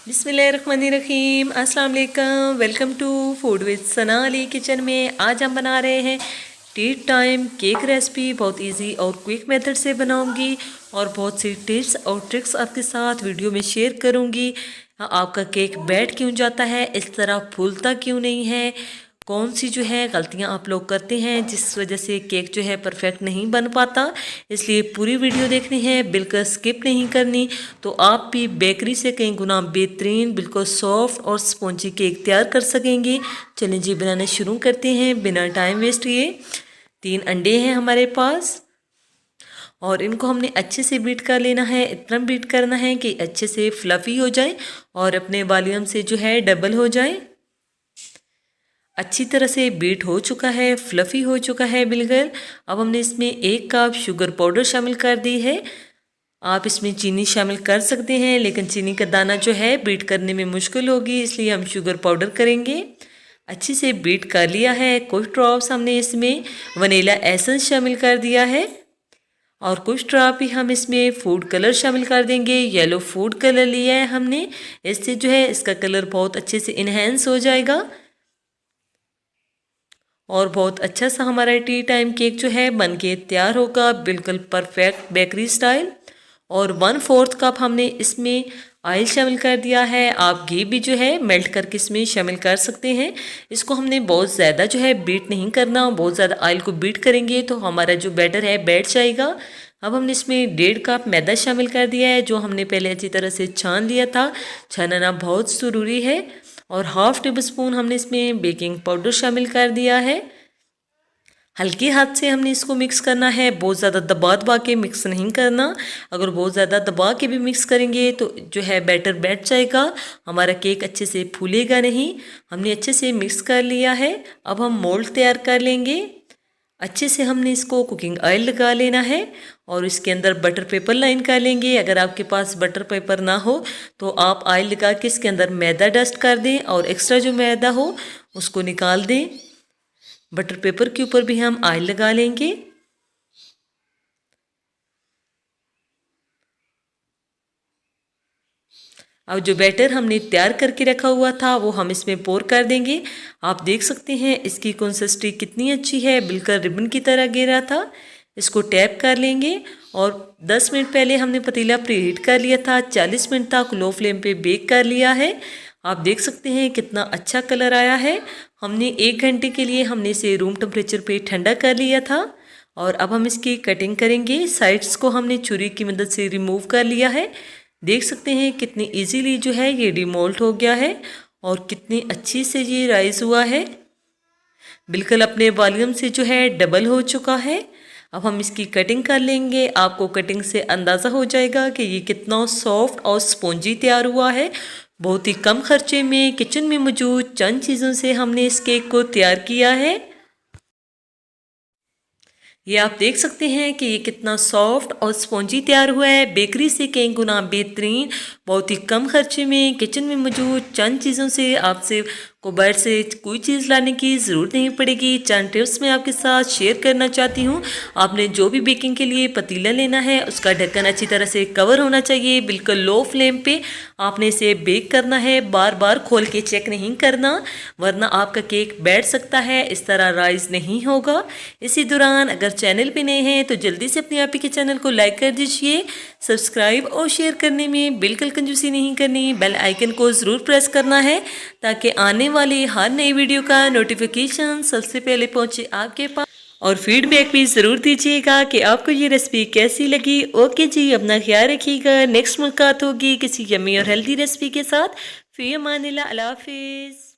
बिस्मिल्लाहिर्रहमानिर्रहीम, अस्सलाम वालेकुम। Welcome to food with Sana Ali kitchen में। आज हम बना रहे हैं टी टाइम केक रेसिपी। बहुत इजी और क्विक मेथड से बनाऊंगी और बहुत सी टिप्स और ट्रिक्स आपके साथ वीडियो में शेयर करूंगी। आपका केक बैठ क्यों जाता है, इस तरह फूलता क्यों नहीं है, कौन सी जो है गलतियां आप लोग करते हैं जिस वजह से केक जो है परफेक्ट नहीं बन पाता। इसलिए पूरी वीडियो देखनी है, बिल्कुल स्किप नहीं करनी, तो आप भी बेकरी से कई गुना बेहतरीन बिल्कुल सॉफ्ट और स्पॉन्जी केक तैयार कर सकेंगे। चलें जी, बनाना शुरू करते हैं बिना टाइम वेस्ट किए। 3 अंडे हैं हमारे पास और इनको हमने अच्छे से बीट कर लेना है। इतना बीट करना है कि अच्छे से फ्लफ़ी हो जाए और अपने वॉल्यूम से जो है डबल हो जाए। अच्छी तरह से बीट हो चुका है, फ्लफ़ी हो चुका है बिल्कुल। अब हमने इसमें 1 कप शुगर पाउडर शामिल कर दी है। आप इसमें चीनी शामिल कर सकते हैं, लेकिन चीनी का दाना जो है बीट करने में मुश्किल होगी, इसलिए हम शुगर पाउडर करेंगे। अच्छी से बीट कर लिया है। कुछ ड्रॉप्स हमने इसमें वनीला एसेंस शामिल कर दिया है और कुछ ड्रॉप ही हम इसमें फूड कलर शामिल कर देंगे। येलो फूड कलर लिया है हमने, इससे जो है इसका कलर बहुत अच्छे से इन्हेंस हो जाएगा और बहुत अच्छा सा हमारा टी टाइम केक जो है बनके तैयार होगा, बिल्कुल परफेक्ट बेकरी स्टाइल। और 1/4 कप हमने इसमें ऑयल शामिल कर दिया है। आप घी भी जो है मेल्ट करके इसमें शामिल कर सकते हैं। इसको हमने बहुत ज़्यादा जो है बीट नहीं करना, बहुत ज़्यादा ऑयल को बीट करेंगे तो हमारा जो बैटर है बैठ जाएगा। अब हमने इसमें 1.5 कप मैदा शामिल कर दिया है, जो हमने पहले अच्छी तरह से छान लिया था। छानना बहुत ज़रूरी है। और 1/2 टेबल स्पून हमने इसमें बेकिंग पाउडर शामिल कर दिया है। हल्के हाथ से हमने इसको मिक्स करना है, बहुत ज़्यादा दबा दबा के मिक्स नहीं करना। अगर बहुत ज़्यादा दबा के भी मिक्स करेंगे तो जो है बैटर बैठ जाएगा, हमारा केक अच्छे से फूलेगा नहीं। हमने अच्छे से मिक्स कर लिया है। अब हम मोल्ड तैयार कर लेंगे। अच्छे से हमने इसको कुकिंग ऑयल लगा लेना है और इसके अंदर बटर पेपर लाइन कर लेंगे। अगर आपके पास बटर पेपर ना हो तो आप ऑयल लगा के इसके अंदर मैदा डस्ट कर दें और एक्स्ट्रा जो मैदा हो उसको निकाल दें। बटर पेपर के ऊपर भी हम ऑयल लगा लेंगे। अब जो बैटर हमने तैयार करके रखा हुआ था वो हम इसमें पोर कर देंगे। आप देख सकते हैं इसकी कंसिस्टेंसी कितनी अच्छी है, बिल्कुल रिबन की तरह गिरा था। इसको टैप कर लेंगे और 10 मिनट पहले हमने पतीला प्रीहीट कर लिया था, 40 मिनट तक लो फ्लेम पे बेक कर लिया है। आप देख सकते हैं कितना अच्छा कलर आया है। हमने 1 घंटे के लिए हमने इसे रूम टेम्परेचर पे ठंडा कर लिया था और अब हम इसकी कटिंग करेंगे। साइड्स को हमने छुरी की मदद से रिमूव कर लिया है। देख सकते हैं कितनी इजीली जो है ये डिमोल्ट हो गया है और कितनी अच्छी से ये राइज हुआ है, बिल्कुल अपने वॉल्यूम से जो है डबल हो चुका है। अब हम इसकी कटिंग कर लेंगे। आपको कटिंग से अंदाज़ा हो जाएगा कि ये कितना सॉफ्ट और स्पॉन्जी तैयार हुआ है। बहुत ही कम खर्चे में किचन में मौजूद चंद चीज़ों से हमने इस केक को तैयार किया है। ये आप देख सकते हैं कि ये कितना सॉफ्ट और स्पॉन्जी तैयार हुआ है, बेकरी से कई गुना बेहतरीन। बहुत ही कम खर्चे में किचन में मौजूद चंद चीज़ों से आपसे को बाहर से कोई चीज़ लाने की ज़रूरत नहीं पड़ेगी। चंद टिप्स मैं आपके साथ शेयर करना चाहती हूँ। आपने जो भी बेकिंग के लिए पतीला लेना है उसका ढक्कन अच्छी तरह से कवर होना चाहिए, बिल्कुल लो फ्लेम पे आपने इसे बेक करना है। बार बार खोल के चेक नहीं करना, वरना आपका केक बैठ सकता है, इस तरह राइज नहीं होगा। इसी दौरान अगर चैनल पे नए हैं तो जल्दी से अपने आप ही के चैनल को लाइक कर दीजिए। सब्सक्राइब और शेयर करने में बिल्कुल कंजूसी नहीं करनी, बेल आइकन को ज़रूर प्रेस करना है ताकि आने वाली हर नई वीडियो का नोटिफिकेशन सबसे पहले पहुंचे आपके पास। और फीडबैक भी ज़रूर दीजिएगा कि आपको ये रेसिपी कैसी लगी। ओके जी, अपना ख्याल रखिएगा। नेक्स्ट मुलाकात होगी किसी यम्मी और हेल्दी रेसिपी के साथ। फ़ी अमानिल्लाह, अल्लाह हाफिज़।